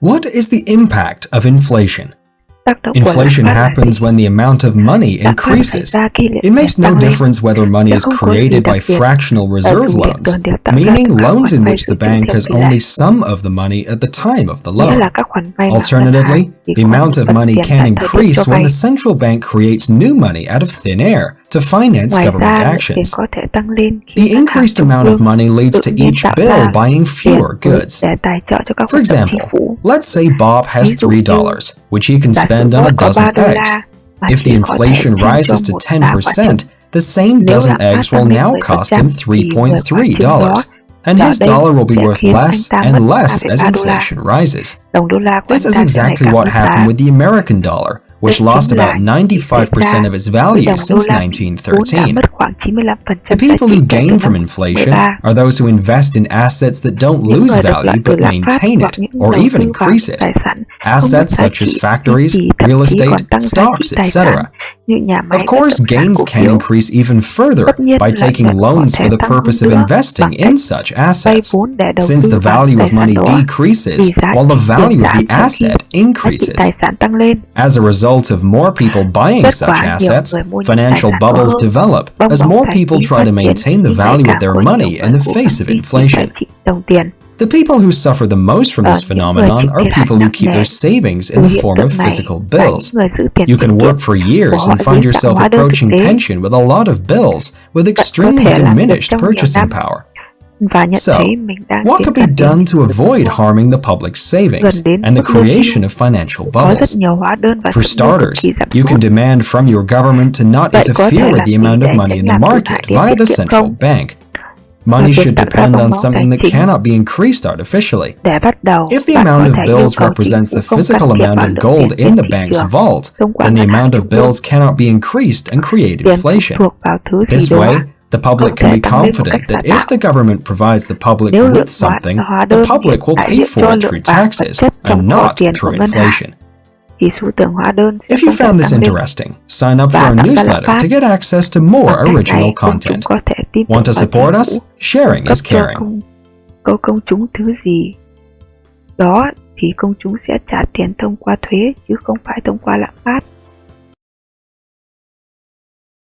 What is the impact of inflation? Tác động của lạm Inflation phát là happens gì? when the amount of money Lạm phát xảy increases. ra khi It makes no tăng lên. difference whether money Sẽ is không có gì created đặc by biệt fractional ở reserve dùng điện loans, cường đều tạo ra meaning từ các loans khoản in vay which dự the trữ bank theo has kỳ only hạn. some of the money at the time of the Nghĩa loan. là các khoản vay mà ngân Alternatively, hàng chỉ the có amount of bất money tiền can tại thời điểm increase cho when vay. the central bank creates new money out of thin air to finance Ngoài government ra, lượng tiền actions. có thể tăng lên khi The ngân hàng increased trung amount of ương money leads tự to nhiên each tạo bill ra buying tiền fewer goods. để tài trợ cho các For hoạt động chính example, phủ. let's say Bob has Ví dụ như, $3, which he can giả sử spend on a Bob có dozen 3 đô eggs. la mà If chỉ the có thể inflation chi cho rises to một giá quả 10%, trứng. the same Nếu dozen lạm phát eggs will tăng lên now 10% cost him thì 10 quả trứng đó $3.3, and giờ his đây dollar will be sẽ worth khiến anh less ta and mất less as 3,3 đô la. inflation rises. Đồng đô la của This anh is ta sẽ ngày exactly càng what mất happened giá. with the American dollar, which Đây lost chính là about gì xảy 95% ra of its với value đồng đô since la vốn đã 1913. mất khoảng 95% The giá people trị who kể từ gain from năm inflation 13. are those who invest in assets that don't Những lose người được value lợi từ but lạm phát maintain hoặc it những or đầu even tư vào increase it. tài sản không mất Assets giá such as trị, factories, duy trì, thậm real chí estate, còn tăng giá stocks, trị tài etc. sản như nhà máy Of bất course, động sản, gains cổ can phiếu. increase even further Tất nhiên by lợi taking nhuận có loans thể for the tăng purpose hơn of nữa investing bằng in cách such vay assets. vốn để đầu Since tư the vào value tài of sản money đó, decreases vì giá while the trị value tiền of the giảm trong khi asset giá trị increases. tài sản tăng lên. As a result of more people buying Kết such quả, nhiều assets, người mua những tài financial sản có bubbles hơn, develop bong as bóng more tài people chính try phát to triển maintain the khi ngày value of càng their có nhiều money người in the cố face gắng of duy trì giá inflation. trị đồng tiền. The people who suffer the most from this Những người phenomenon chịu are thiệt hại people who nặng keep nề their savings in từ the hiện form tượng of này physical là bills. những người giữ tiền You tiết can kiệm work for của years họ and dưới find dạng yourself hóa đơn thực approaching tế, pension with a lot of bills with có extremely thể làm việc diminished trong nhiều purchasing năm power. và nhận So, thấy mình đang what kiếm could be ra tiền done to từ avoid mua. harming the public's savings Gần đến and the mức lương creation hưu, of financial có rất bubbles? nhiều hóa đơn và For sự mua cực starters, kỳ giảm you can sút. demand from your government to not Vậy có interfere thể with làm the gì amount để of anh money in tránh the làm tổn hại market đến via tiết the kiệm central không? bank. Ngoài Money việc should tạo ra depend bong on bóng something tài that chính, cannot be increased artificially. để bắt đầu, If the bạn amount có of thể yêu bills cầu represents chính the phủ không can physical thiệp amount vào of lượng gold tiền in trên the thị bank's trường vault, thông qua then the ngân hàng amount of trung ương. bills cannot be increased and create Tiền phụ inflation. thuộc vào thứ gì This đó way, the không public can thể be tăng lên một confident cách giả that if tạo. the government provides the public Nếu with lượng something, hóa the đơn public will đại pay diện for cho it lượng through vàng vật taxes chất trong and kho not tiền của through ngân hàng, inflation. thì số tiền hóa đơn sẽ If you không thể found this tăng lên interesting, sign up và for our tạo ra lạm newsletter phát. to get access to more Bằng cách original này, công chúng content. có thể tin tưởng Want to vào support chính us? phủ Sharing cung is cấp cho caring. công chúng thứ gì đó thì công chúng sẽ trả tiền thông qua thuế chứ không phải thông qua lạm phát.